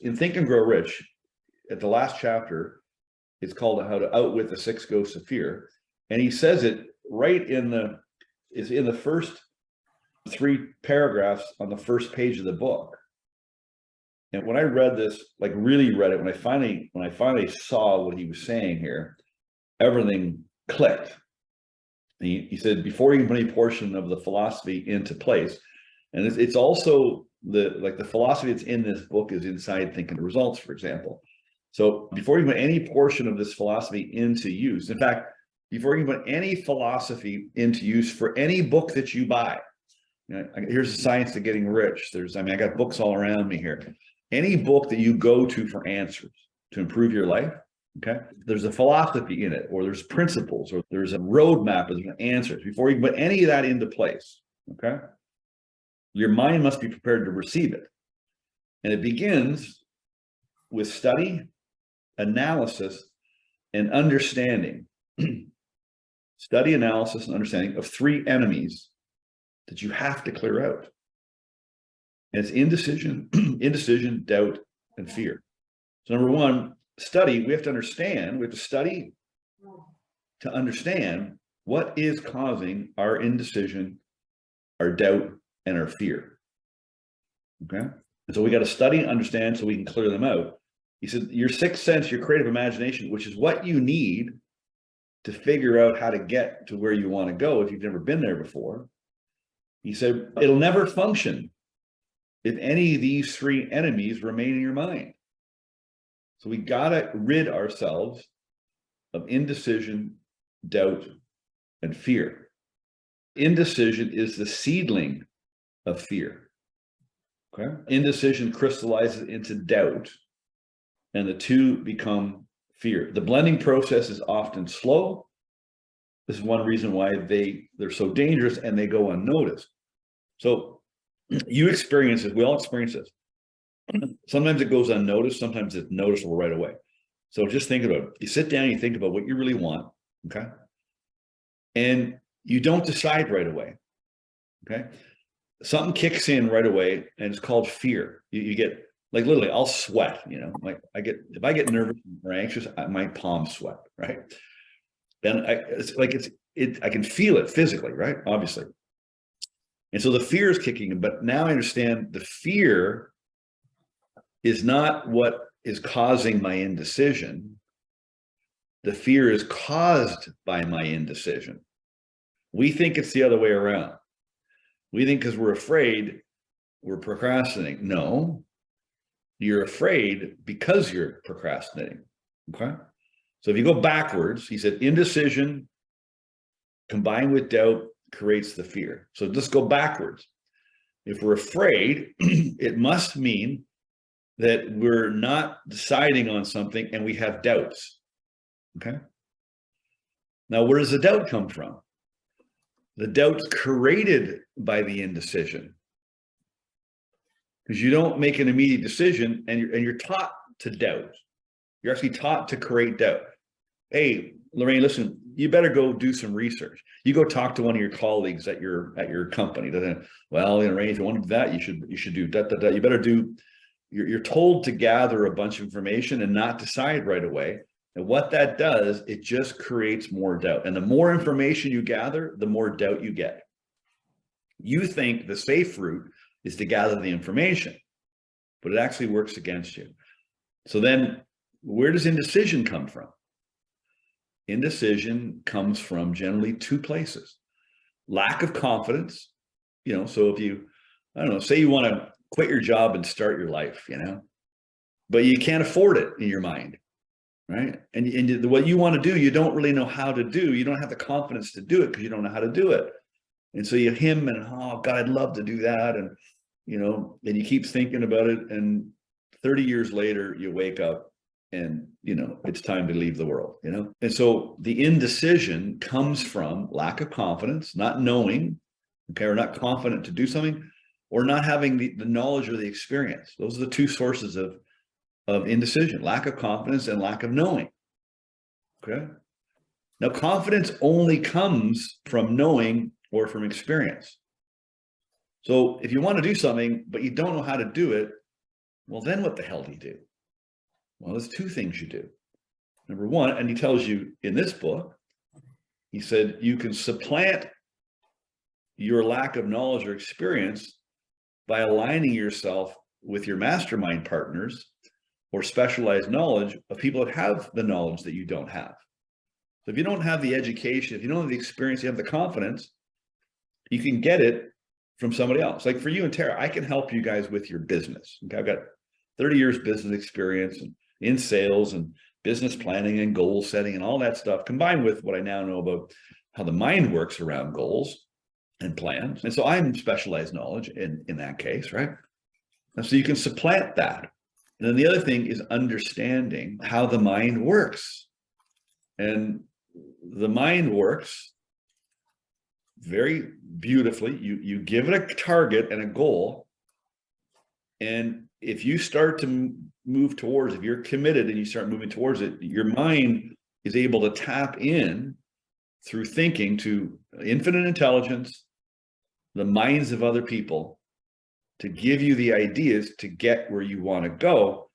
in Think and Grow Rich, at the last chapter, it's called How to Outwit the Six Ghosts of Fear. And he says it right in the first 3 paragraphs on the first page of the book. And when I read this, like really read it, when I finally saw what he was saying here, everything clicked. He said, before you can put any portion of the philosophy into place, and it's also the philosophy that's in this book is inside Think and Results, for example. So before you put any portion of this philosophy into use, in fact, before you put any philosophy into use for any book that you buy, here's the Science of Getting Rich. I got books all around me here. Any book that you go to for answers to improve your life, okay, there's a philosophy in it, or there's principles, or there's a roadmap, or there's answers. Before you can put any of that into place, okay, your mind must be prepared to receive it. And it begins with study, analysis, and understanding. Study, analysis, and understanding of 3 enemies that you have to clear out. And it's indecision, doubt, and fear. So number 1, study. We have to study to understand what is causing our indecision, our doubt, and our fear. Okay. And so we got to study and understand so we can clear them out. He said, your sixth sense, your creative imagination, which is what you need to figure out how to get to where you want to go if you've never been there before. He said, it'll never function if any of these 3 enemies remain in your mind. So we got to rid ourselves of indecision, doubt, and fear. Indecision is the seedling of fear. Okay. Indecision crystallizes into doubt, and the 2 become fear. The blending process is often slow. This is one reason why they're so dangerous and they go unnoticed. So you experience it, we all experience this. Sometimes it goes unnoticed, sometimes it's noticeable right away. So just think about it. You sit down, you think about what you really want, okay? And you don't decide right away, okay? Something kicks in right away, and it's called fear. You get, like, literally, I'll sweat, like if I get nervous or anxious, my palms sweat, right? Then I can feel it physically, right? Obviously. And so the fear is kicking in, but now I understand the fear is not what is causing my indecision. The fear is caused by my indecision. We think it's the other way around. We think because we're afraid, we're procrastinating. No, you're afraid because you're procrastinating, okay? So if you go backwards, he said indecision combined with doubt creates the fear. So just go backwards. If we're afraid, it must mean that we're not deciding on something and we have doubts, okay? Now, where does the doubt come from? The doubt's created by the indecision, because you don't make an immediate decision, and you're taught to doubt. You're actually taught to create doubt. Hey, Lorraine, listen, you better go do some research. You go talk to one of your colleagues at your company. Well, Lorraine, if you want to do that, you should do that. You better do. You're told to gather a bunch of information and not decide right away. And what that does, it just creates more doubt. And the more information you gather, the more doubt you get. You think the safe route is to gather the information, but it actually works against you. So then where does indecision come from? Indecision comes from generally 2 places. Lack of confidence, so if you, I don't know, say you want to quit your job and start your life, but you can't afford it in your mind, right? And what you want to do, you don't really know how to do. You don't have the confidence to do it because you don't know how to do it. And so you hem and, oh God, I'd love to do that. And, and you keep thinking about it. And 30 years later, you wake up and, it's time to leave the world, And so the indecision comes from lack of confidence, not knowing, okay, or not confident to do something, or not having the knowledge or the experience. Those are the 2 sources of indecision: lack of confidence and lack of knowing. Okay. Now, confidence only comes from knowing or from experience. So if you want to do something, but you don't know how to do it, Well, then what the hell do you do? Well, there's two things you do. Number one, and he tells you in this book, he said, you can supplant your lack of knowledge or experience by aligning yourself with your mastermind partners or specialized knowledge of people that have the knowledge that you don't have. So if you don't have the education, if you don't have the experience, you have the confidence, you can get it from somebody else. Like for you and Tara, I can help you guys with your business. Okay, I've got 30 years business experience and in sales and business planning and goal setting and all that stuff, combined with what I now know about how the mind works around goals and plans. And so I'm specialized knowledge in that case, right? And so you can supplant that. And then the other thing is understanding how the mind works. And the mind works very beautifully. You give it a target and a goal. And if you start to move towards, if you're committed and you start moving towards it, your mind is able to tap in through thinking to infinite intelligence, the minds of other people, to give you the ideas to get where you want to go.